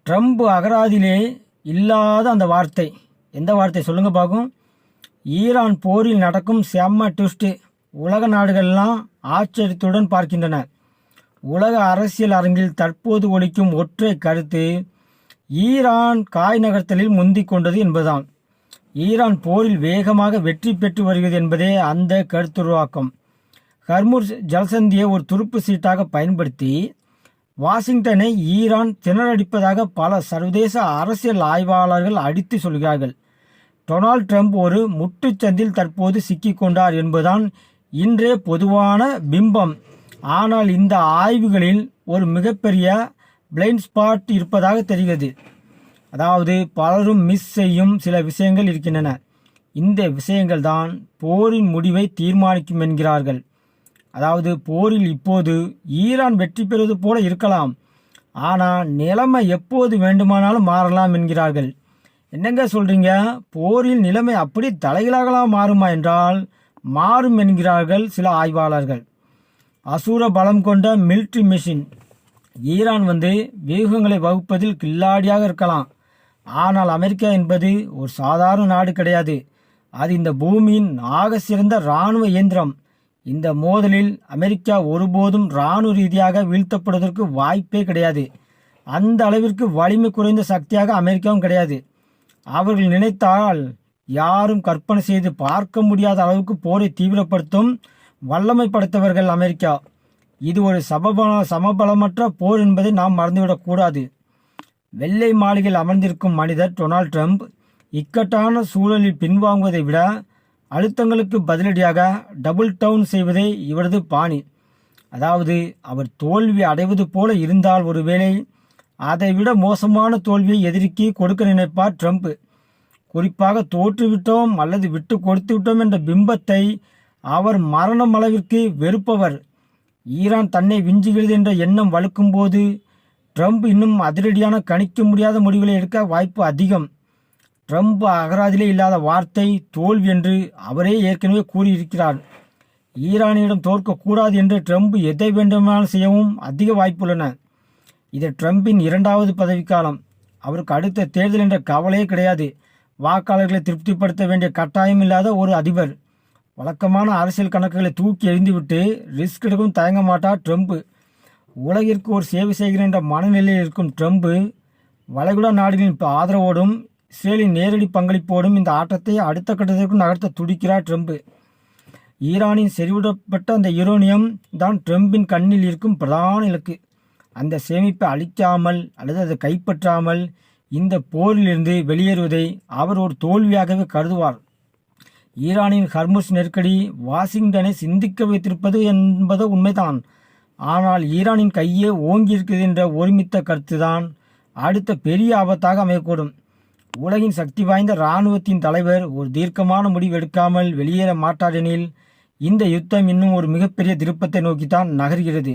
Trump அகராதியிலே இல்லாத அந்த வார்த்தை, எந்த வார்த்தை சொல்லுங்க பார்க்கும்? ஈரான் போரில் நடக்கும் செம்ம ட்விஸ்ட்டு. உலக நாடுகள்லாம் ஆச்சரியத்துடன் பார்க்கின்றன. உலக அரசியல் அரங்கில் தற்போது ஒலிக்கும் ஒற்றை கருத்து ஈரான் காய் நகர்த்தலில் முந்திக் கொண்டது என்பதுதான். ஈரான் போரில் வேகமாக வெற்றி பெற்று வருகிறது என்பதே அந்த கருத்துருவாக்கம். ஹர்முஸ் ஜலசந்தியை ஒரு துருப்பு சீட்டாக பயன்படுத்தி வாஷிங்டனை ஈரான் திணறடிப்பதாக பல சர்வதேச அரசியல் ஆய்வாளர்கள் அடித்து சொல்கிறார்கள். டொனால்ட் ட்ரம்ப் ஒரு முட்டுச்சந்தில் தற்போது சிக்கிக்கொண்டார் என்பதுதான் இன்றே பொதுவான பிம்பம். ஆனால் இந்த ஆய்வுகளில் ஒரு மிகப்பெரிய பிளைண்ட் ஸ்பாட் இருப்பதாக தெரிகிறது. அதாவது பலரும் மிஸ் செய்யும் சில விஷயங்கள் இருக்கின்றன. இந்த விஷயங்கள் தான் போரின் முடிவை தீர்மானிக்கும் என்கிறார்கள். அதாவது போரில் இப்போது ஈரான் வெற்றி பெறுவது போல இருக்கலாம், ஆனால் நிலைமை எப்போது வேண்டுமானாலும் மாறலாம் என்கிறார்கள். என்னங்க சொல்கிறீங்க? போரில் நிலைமை அப்படி தலைகளாகலாம் மாறுமா என்றால் மாறும் என்கிறார்கள் சில ஆய்வாளர்கள். அசூர பலம் கொண்ட மிலிட்ரி மெஷின். ஈரான் வியூகங்களை வகுப்பதில் கில்லாடியாக இருக்கலாம், ஆனால் அமெரிக்கா என்பது ஒரு சாதாரண நாடு கிடையாது. அது இந்த பூமியின் ஆக சிறந்த இராணுவ இயந்திரம். இந்த மோதலில் அமெரிக்கா ஒருபோதும் இராணுவ ரீதியாக வீழ்த்தப்படுவதற்கு வாய்ப்பே கிடையாது. அந்த அளவிற்கு வலிமை குறைந்த சக்தியாக அமெரிக்காவும் கிடையாது. அவர்கள் நினைத்தால் யாரும் கற்பனை செய்து பார்க்க முடியாத அளவுக்கு போரை தீவிரப்படுத்தும் வல்லமை படைத்தவர்கள் அமெரிக்கா. இது ஒரு சமபலமற்ற போர் என்பதை நாம் மறந்துவிடக்கூடாது. வெள்ளை மாளிகையில் அமர்ந்திருக்கும் மனிதர் டொனால்ட் ட்ரம்ப் இக்கட்டான சூழலில் பின்வாங்குவதை விட அழுத்தங்களுக்கு பதிலடியாக டபுள் டவுன் செய்வதே இவரது பாணி. அதாவது அவர் தோல்வி அடைவது போல இருந்தால் ஒருவேளை அதைவிட மோசமான தோல்வியை எதிரிக்கு கொடுக்க நினைப்பார் ட்ரம்ப். குறிப்பாக தோற்றுவிட்டோம் அல்லது விட்டு கொடுத்து விட்டோம் என்ற பிம்பத்தை அவர் மரணம் அளவிற்கு வெறுப்பவர். ஈரான் தன்னை விஞ்சுகிறது என்ற எண்ணம் வலுக்கும் போது ட்ரம்ப் இன்னும் அதிரடியான கணிக்க முடியாத முடிவுகளை எடுக்க வாய்ப்பு அதிகம். ட்ரம்ப் அகராதிலே இல்லாத வார்த்தை தோல்வி என்று அவரே ஏற்கனவே கூறியிருக்கிறார். ஈரானியிடம் தோற்கக்கூடாது என்று ட்ரம்ப் எதை வேண்டுமானாலும் செய்யவும் அதிக வாய்ப்புள்ளன. இது ட்ரம்பின் 2வது பதவிக்காலம். அவருக்கு அடுத்த தேர்தல் என்ற கவலையே கிடையாது. வாக்காளர்களை திருப்திப்படுத்த வேண்டிய கட்டாயம் இல்லாத ஒரு அதிபர். வழக்கமான அரசியல் கணக்குகளை தூக்கி எறிந்துவிட்டு ரிஸ்க் எடுக்கவும் தயங்க மாட்டார் ட்ரம்ப். உலகிற்கு ஒரு சேவை செய்கிற என்ற மனநிலையில் இருக்கும் ட்ரம்ப் வளைகுடா நாடுகளின் ஆதரவோடும் இஸ்ரேலின் நேரடி பங்களிப்போடும் இந்த ஆட்டத்தை அடுத்த கட்டத்திற்கு நகர்த்த துடிக்கிறார் ட்ரம்ப். ஈரானின் செறிவிடப்பட்ட அந்த யுரேனியம் தான் ட்ரம்பின் கண்ணில் இருக்கும் பிரதான இலக்கு. அந்த சேமிப்பை அழிக்காமல் அல்லது அதை கைப்பற்றாமல் இந்த போரிலிருந்து வெளியேறுவதை அவர் ஒரு தோல்வியாகவே கருதுவார். ஈரானின் ஹர்முஸ் நெருக்கடி வாஷிங்டனை சிந்திக்க வைத்திருப்பது என்பது உண்மைதான். ஆனால் ஈரானின் கையே ஓங்கியிருக்கிறது என்ற ஒருமித்த கருத்துதான் அடுத்த பெரிய ஆபத்தாக அமையக்கூடும். உலகின் சக்தி வாய்ந்த இராணுவத்தின் தலைவர் ஒரு தீர்க்கமான முடிவு எடுக்காமல் வெளியேற மாட்டார் எனில் இந்த யுத்தம் இன்னும் ஒரு மிகப்பெரிய திருப்பத்தை நோக்கித்தான் நகர்கிறது.